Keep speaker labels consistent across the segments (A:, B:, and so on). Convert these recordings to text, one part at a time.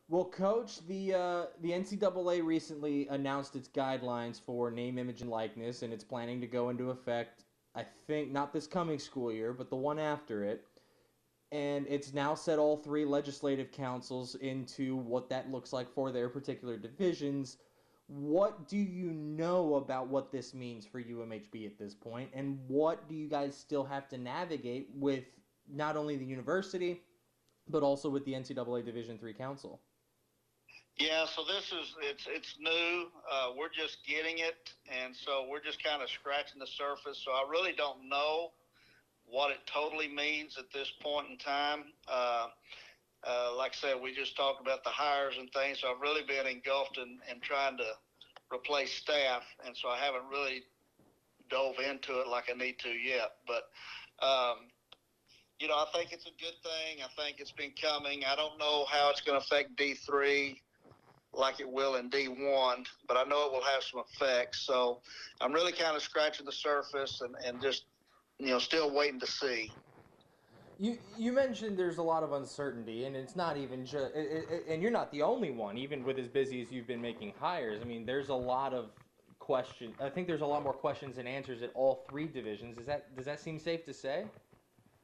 A: Well, Coach, the NCAA recently announced its guidelines for name, image, and likeness, and it's planning to go into effect. I think not this coming school year, but the one after it. And it's now set all three legislative councils into what that looks like for their particular divisions. What do you know about what this means for UMHB at this point, and what do you guys still have to navigate with not only the university, but also with the NCAA Division III Council?
B: Yeah, so it's new. We're just getting it, and so we're just kind of scratching the surface. So I really don't know what it totally means at this point in time. Like I said, we just talked about the hires and things. So I've really been engulfed in trying to replace staff, and so I haven't really dove into it like I need to yet. But um, I think it's a good thing. I think it's been coming. I don't know how it's going to affect D3 like it will in D1, but I know it will have some effects. So I'm really kind of scratching the surface and just, still waiting to see.
A: You mentioned there's a lot of uncertainty, and it's not even just, and you're not the only one. Even with as busy as you've been making hires, I mean, there's a lot of question. I think there's a lot more questions and answers at all three divisions. Does that seem safe to say?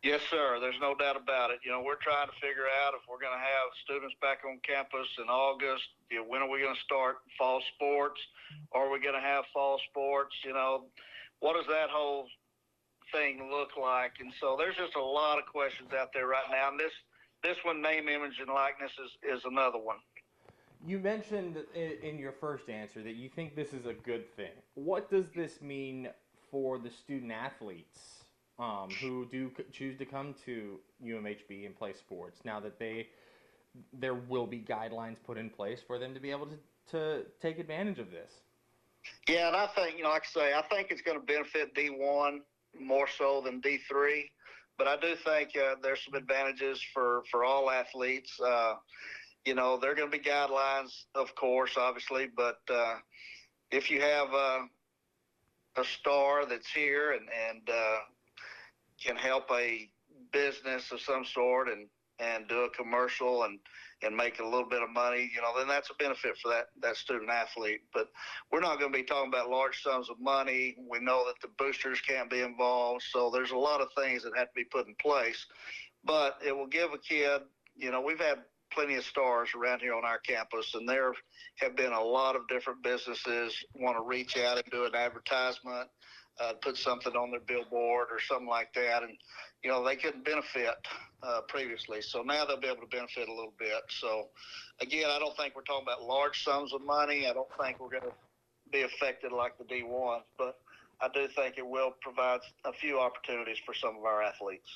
B: Yes, sir. There's no doubt about it. We're trying to figure out if we're going to have students back on campus in August. When are we going to start fall sports? Are we going to have fall sports? What does that whole thing look like? And so there's just a lot of questions out there right now. And this one, name, image, and likeness, is another one.
A: You mentioned in your first answer that you think this is a good thing. What does this mean for the student athletes who do choose to come to UMHB and play sports now that there will be guidelines put in place for them to be able to take advantage of this?
B: Yeah, and I think, like I say, I think it's going to benefit D1 more so than D3. But I do think there's some advantages for all athletes. There are going to be guidelines, of course, obviously, but if you have a star that's here and can help a business of some sort and do a commercial and make a little bit of money, then that's a benefit for that student athlete. But we're not going to be talking about large sums of money. We know that the boosters can't be involved, so there's a lot of things that have to be put in place. But it will give a kid, we've had plenty of stars around here on our campus, and there have been a lot of different businesses want to reach out and do an advertisement, put something on their billboard or something like that, and they couldn't benefit previously, so now they'll be able to benefit a little bit. So again, I don't think we're talking about large sums of money. I don't think we're going to be affected like the D1s, but I do think it will provide a few opportunities for some of our athletes.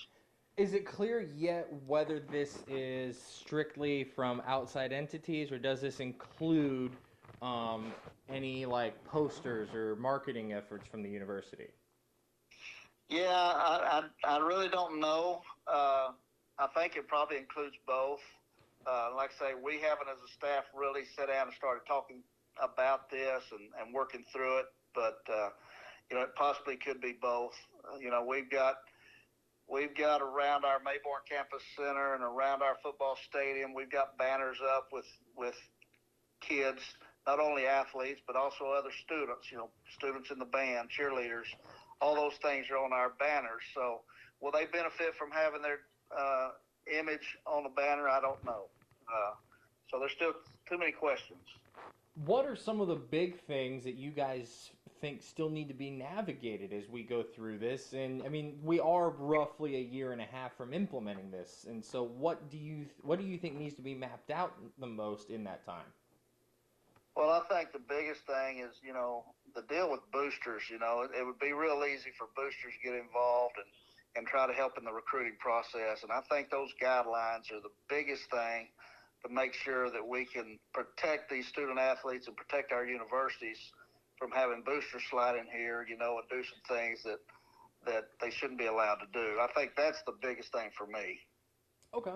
A: Is it clear yet whether this is strictly from outside entities, or does this include any like posters or marketing efforts from the university?
B: Yeah, I really don't know. I think it probably includes both. Like I say, we haven't as a staff really sat down and started talking about this and working through it, but it possibly could be both. We've got around our Mayborn Campus Center and around our football stadium, we've got banners up with kids, not only athletes, but also other students, students in the band, cheerleaders. All those things are on our banners. So will they benefit from having their image on the banner? I don't know. So there's still too many questions.
A: What are some of the big things that you guys think still need to be navigated as we go through this? And I mean, we are roughly a year and a half from implementing this, and so what do you think needs to be mapped out the most in that time?
B: Well, I think the biggest thing is, the deal with boosters. It would be real easy for boosters to get involved and try to help in the recruiting process. And I think those guidelines are the biggest thing to make sure that we can protect these student athletes and protect our universities from having boosters slide in here, and do some things that they shouldn't be allowed to do. I think that's the biggest thing for me.
A: Okay.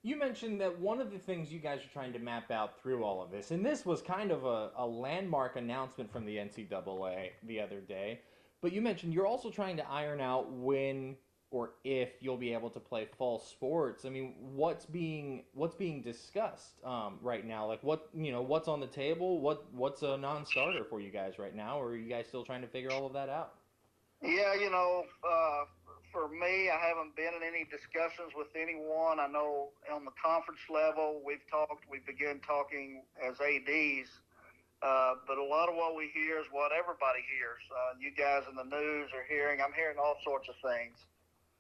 A: You mentioned that one of the things you guys are trying to map out through all of this, and this was kind of a landmark announcement from the NCAA the other day, but you mentioned you're also trying to iron out when or if you'll be able to play fall sports. I mean, what's being discussed right now? Like what's on the table? What's a non-starter for you guys right now? Or are you guys still trying to figure all of that out?
B: Yeah, for me, I haven't been in any discussions with anyone. I know on the conference level, we began talking as ADs, but a lot of what we hear is what everybody hears. You guys in the news are hearing. I'm hearing all sorts of things.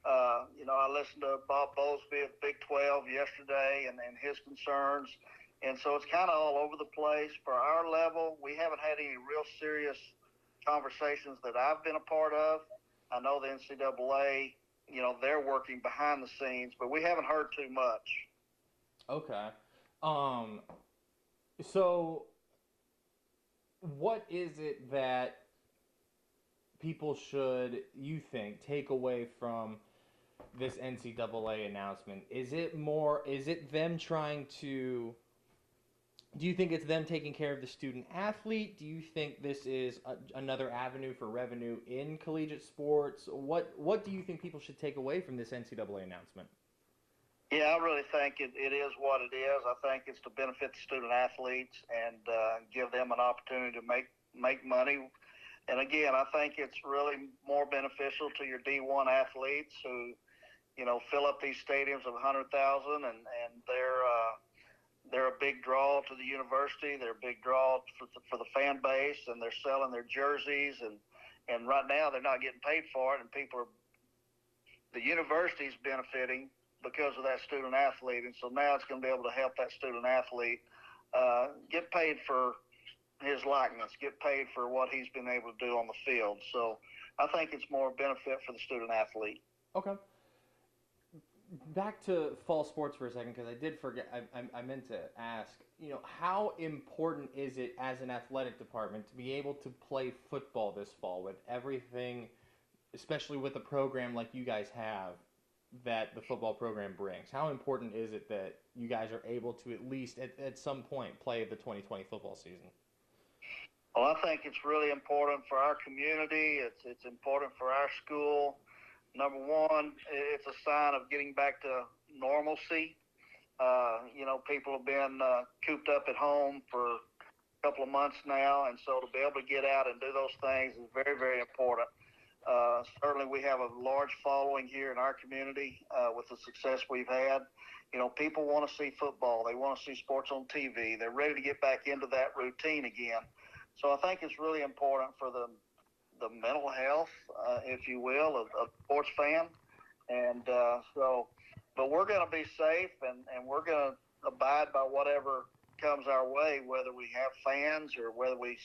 B: I listened to Bob Bowlesby of Big 12 yesterday and his concerns. And so it's kind of all over the place. For our level, we haven't had any real serious conversations that I've been a part of. I know the NCAA, they're working behind the scenes, but we haven't heard too much.
A: Okay. Um, so what is it that people should, you think, take away from this NCAA announcement? Is it them trying to, do you think it's them taking care of the student athlete? Do you think this is another avenue for revenue in collegiate sports? What do you think people should take away from this NCAA announcement?
B: Yeah, I really think it is what it is. I think it's to benefit the student athletes and give them an opportunity to make money. And again, I think it's really more beneficial to your D1 athletes who, fill up these stadiums of 100,000, and they're a big draw to the university. They're a big draw for the fan base, and they're selling their jerseys, and right now they're not getting paid for it, and the university's benefiting because of that student athlete, and so now it's going to be able to help that student athlete get paid for his likeness, get paid for what he's been able to do on the field. So I think it's more benefit for the student athlete.
A: Okay. Back to fall sports for a second, because I did forget. I meant to ask. How important is it as an athletic department to be able to play football this fall with everything, especially with a program like you guys have, that the football program brings? How important is it that you guys are able to at least at some point play the 2020 football season?
B: Well, I think it's really important for our community. It's important for our school. Number one, it's a sign of getting back to normalcy. People have been cooped up at home for a couple of months now, and so to be able to get out and do those things is very, very important. Certainly, we have a large following here in our community with the success we've had. People want to see football. They want to see sports on TV. They're ready to get back into that routine again. So I think it's really important for the mental health, if you will, of a sports fan. And but we're going to be safe, and we're going to abide by whatever comes our way, whether we have fans or whether we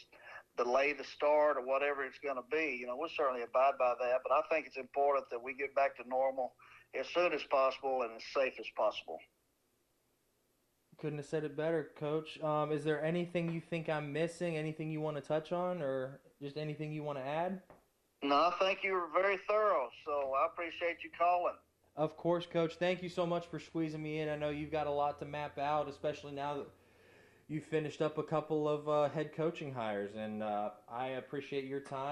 B: delay the start or whatever it's going to be. We'll certainly abide by that. But I think it's important that we get back to normal as soon as possible and as safe as possible.
A: Couldn't have said it better, Coach. Is there anything you think I'm missing? Anything you want to touch on, or just anything you want to add?
B: No, I think you were very thorough, so I appreciate you calling.
A: Of course, Coach. Thank you so much for squeezing me in. I know you've got a lot to map out, especially now that you finished up a couple of head coaching hires, and I appreciate your time.